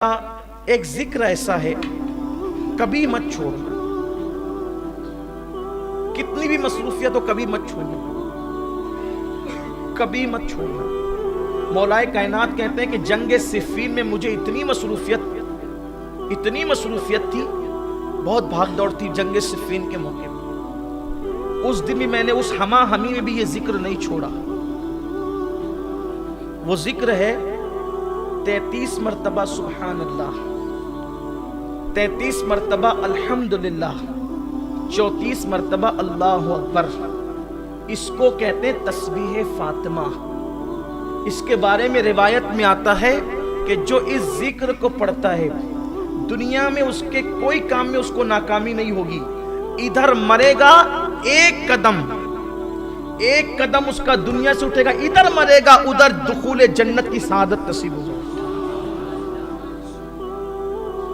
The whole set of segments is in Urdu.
ایک ذکر ایسا ہے کبھی مت چھوڑنا، کتنی بھی مصروفیت ہو کبھی مت چھوڑنا، کبھی مت چھوڑنا۔ مولا کائنات کہتے ہیں کہ جنگ صفین میں مجھے اتنی مصروفیت تھی، بہت بھاگ دوڑ تھی جنگ صفین کے موقع پر۔ اس دن بھی میں نے اس ہما ہمی میں بھی یہ ذکر نہیں چھوڑا۔ وہ ذکر ہے 33 مرتبہ سبحان اللہ، 33 مرتبہ الحمدللہ، 34 مرتبہ اللہ اکبر۔ اس کو کہتے ہیں تسبیح فاطمہ۔ اس کے بارے میں روایت میں آتا ہے کہ جو اس ذکر کو پڑھتا ہے دنیا میں اس کے کوئی کام میں اس کو ناکامی نہیں ہوگی۔ ادھر مرے گا ایک قدم اس کا دنیا سے اٹھے گا، ادھر مرے گا ادھر دخول جنت کی سعادت نصیب ہو جائے۔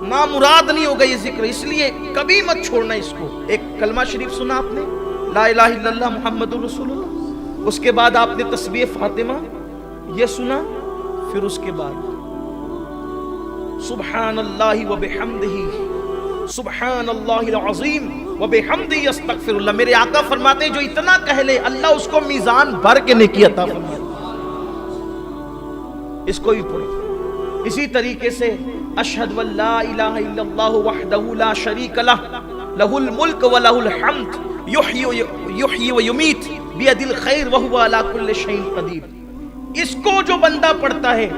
نامراد نہیں ہوگا یہ ذکر، اس لیے کبھی مت چھوڑنا اس کو۔ ایک کلمہ شریف سنا آپ نے، لا الہ الا اللہ محمد رسول اللہ، اس کے بعد آپ نے تسبیح فاطمہ یہ سنا، پھر اس کے بعد سبحان اللہ وبحمدہ، سبحان اللہ العظیم وبحمدہ استغفر اللہ۔ میرے آقا فرماتے ہیں جو اتنا کہہ لے اللہ اس کو میزان بھر کے نیکی عطا فرماتا۔ اس کو بھی پڑھو۔ اسی طریقے سے اشہد ان لا الہ الا اللہ وحدہ لا شریک لہ لہ الملک ولہ الحمد یحیی و یمیت بیدہ الخیر وہو علی کل شیء قدیر۔ اس کو جو بندہ پڑھتا ہے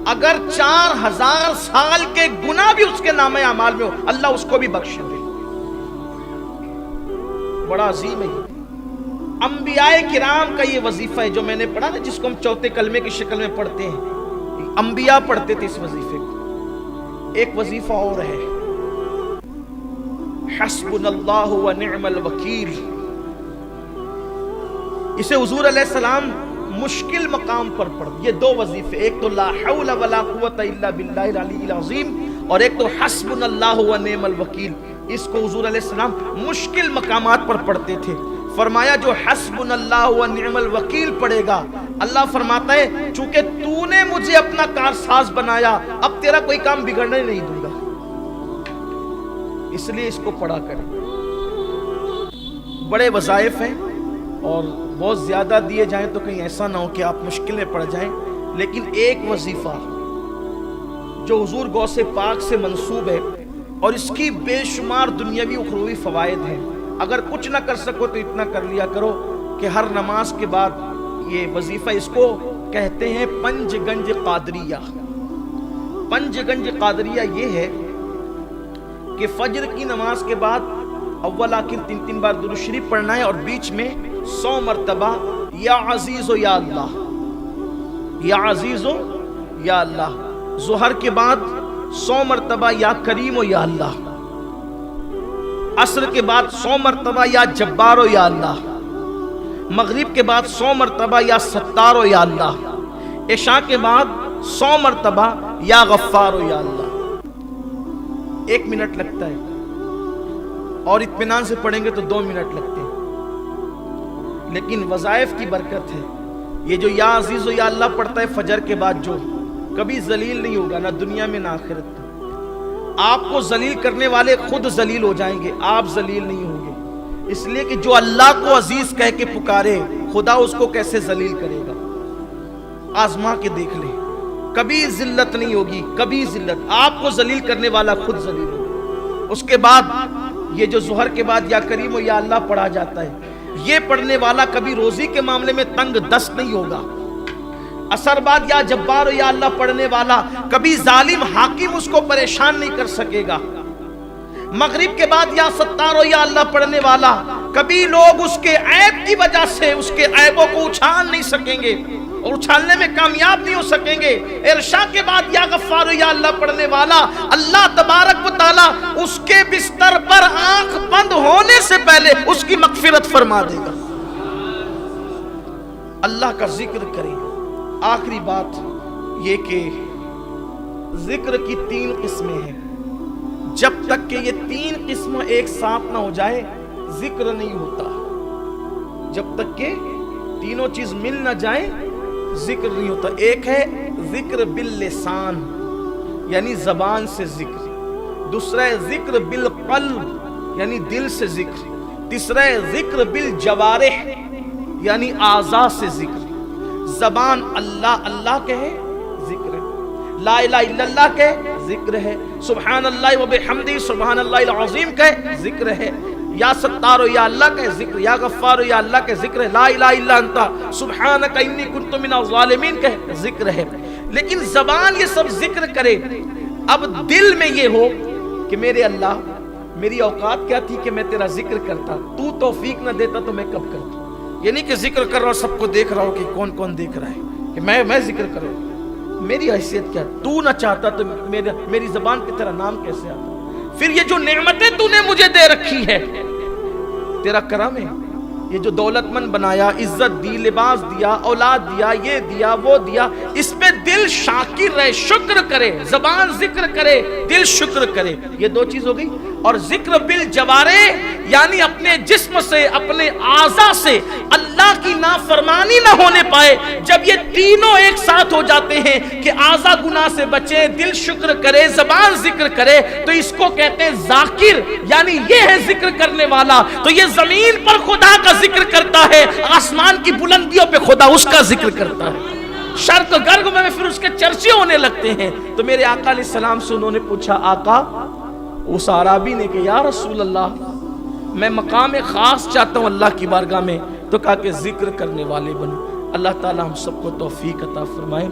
اگر 4000 سال کے گناہ بھی اس کے نامہ اعمال میں ہو اللہ اس کو بھی بخش دے۔ بڑا عظیم ہے یہ۔ انبیاء کرام کا یہ وظیفہ ہے جو میں نے پڑھا نا، جس کو ہم چوتھے کلمے کی شکل میں پڑھتے ہیں، انبیاء پڑھتے تھے اس وظیفے کو۔ ایک وظیفہ اور ہے حسبنا اللہ و نعم الوکیل۔ اسے حضور علیہ السلام مشکل مقام پر پڑھ، یہ دو وظیفے، ایک تو لا حول ولا قوت الا باللہ العلی العظیم، اور ایک تو حسبنا اللہ و نعم الوکیل۔ اس کو حضور علیہ السلام مشکل مقامات پر پڑھتے تھے۔ فرمایا جو حسبنا اللہ و نعم الوکیل پڑھے گا، اللہ فرماتا ہے چونکہ تو نے مجھے اپنا کارساز بنایا اب تیرا کوئی کام بگڑنے نہیں دوں گا، اس لیے اس کو پڑھا کریں۔ بڑے وظائف ہیں اور بہت زیادہ دیے جائیں تو کہیں ایسا نہ ہو کہ آپ مشکل میں پڑ جائیں، لیکن ایک وظیفہ جو حضور غوث پاک سے منسوب ہے اور اس کی بے شمار دنیاوی اخروی فوائد ہیں، اگر کچھ نہ کر سکو تو اتنا کر لیا کرو کہ ہر نماز کے بعد یہ وظیفہ، اس کو کہتے ہیں پنج گنج قادریہ۔ پنج گنج قادریہ یہ ہے کہ فجر کی نماز کے بعد اول آخر 3 بار درود شریف پڑھنا ہے، اور بیچ میں 100 مرتبہ یا عزیز و یا اللہ، یا عزیز و یا اللہ۔ ظہر کے بعد 100 مرتبہ یا کریم و یا اللہ، عصر کے بعد 100 مرتبہ یا جبار و یا اللہ، مغرب کے بعد 100 مرتبہ یا ستار و یا اللہ، عشاء کے بعد 100 مرتبہ یا غفار و یا اللہ۔ 1 منٹ لگتا ہے، اور اطمینان سے پڑھیں گے تو 2 منٹ لگتے ہیں، لیکن وظائف کی برکت ہے۔ یہ جو یا عزیز و یا اللہ پڑھتا ہے فجر کے بعد، جو کبھی ذلیل نہیں ہوگا نہ دنیا میں نہ آخرت میں۔ آپ کو ذلیل کرنے والے خود ذلیل ہو جائیں گے، آپ ذلیل نہیں ہوں گے، اس لیے کہ جو اللہ کو عزیز کہہ کے پکارے خدا اس کو کیسے ذلیل کرے گا۔ آزما کے دیکھ لیں، کبھی ذلت نہیں ہوگی، کبھی ذلت، آپ کو ذلیل کرنے والا خود ذلیل ہوگا۔ اس کے بعد یہ جو ظہر کے بعد یا کریم و یا اللہ پڑھا جاتا ہے، یہ پڑھنے والا کبھی روزی کے معاملے میں تنگ دست نہیں ہوگا۔ عصر بعد یا جبار و یا اللہ پڑھنے والا کبھی ظالم حاکم اس کو پریشان نہیں کر سکے گا۔ مغرب کے بعد یا ستار و یا اللہ پڑھنے والا کبھی لوگ اس کے عیب کی وجہ سے اس کے عیبوں کو اچھال نہیں سکیں گے اور اچھالنے میں کامیاب نہیں ہو سکیں گے۔ عشاء کے بعد یا غفار و یا اللہ پڑھنے والا اللہ تبارک و تعالی اس کے بستر پر آنکھ بند ہونے سے پہلے اس کی مغفرت فرما دے گا۔ اللہ کا ذکر کریں۔ آخری بات یہ کہ ذکر کی 3 قسمیں ہیں، جب تک کہ یہ 3 قسم ایک ساتھ نہ ہو جائے ذکر نہیں ہوتا۔ جب تک کہ تینوں چیز مل نہ جائے ذکر نہیں ہوتا۔ ایک ہے ذکر باللسان، یعنی زبان سے ذکر، دوسرا ہے ذکر بالقلب یعنی دل سے ذکر، تیسرا ہے ذکر بالجوارح یعنی اعضاء سے ذکر۔ زبان اللہ اللہ کہے ذکر ہے، لا الہ الا اللہ کہے ذکر ہے، سبحان اللہ و بحمدہ سبحان اللہ العظیم کہے ذکر ہے، یا ستار یا اللہ کا ذکر، یا غفار یا اللہ کا ذکر ہے، لا الہ الا انت سبحانک انی کنت من الظالمین کا ذکر ہے۔ لیکن زبان یہ سب ذکر کرے، اب دل میں یہ ہو کہ میرے اللہ میری اوقات کیا تھی کہ میں تیرا ذکر کرتا، تو توفیق نہ دیتا تو میں کب کرتا۔ یہ نہیں کہ ذکر کر رہا ہوں سب کو دیکھ رہا ہوں کہ کون کون دیکھ رہا ہے کہ میں ذکر کروں، میری حیثیت کیا، تو نہ چاہتا تو میری زبان پہ تیرا نام کیسے آتا۔ پھر یہ جو نعمتیں تو نے مجھے دے رکھی ہے تیرا کرم ہے، یہ جو دولت مند بنایا، عزت دی، لباس دیا، اولاد دیا، یہ دیا وہ دیا، اس پہ دل شاکر رہے، شکر کرے، زبان ذکر کرے، دل شکر کرے، یہ دو چیز ہو گئی۔ اور ذکر بالجوارح یعنی اپنے جسم سے اپنے اعضاء سے اللہ کی نافرمانی نہ ہونے پائے۔ جب یہ تینوں ایک ساتھ ہو جاتے ہیں کہ اعضاء گناہ سے بچے، دل شکر کرے، زبان ذکر کرے، تو اس کو کہتے ہیں ذاکر، یعنی یہ ہے ذکر کرنے والا۔ تو یہ زمین پر خدا کا ذکر کرتا ہے، آسمان کی بلندیوں پہ خدا اس کا ذکر کرتا ہے، شرق غرب میں پھر اس کے چرچے ہونے لگتے ہیں۔ تو میرے آقا علیہ السلام سے انہوں نے پوچھا، آقا اس عرابی نے کہ یا رسول اللہ میں مقام خاص چاہتا ہوں اللہ کی بارگاہ میں، تو کہا کہ ذکر کرنے والے بنو۔ اللہ تعالی ہم سب کو توفیق عطا فرمائے۔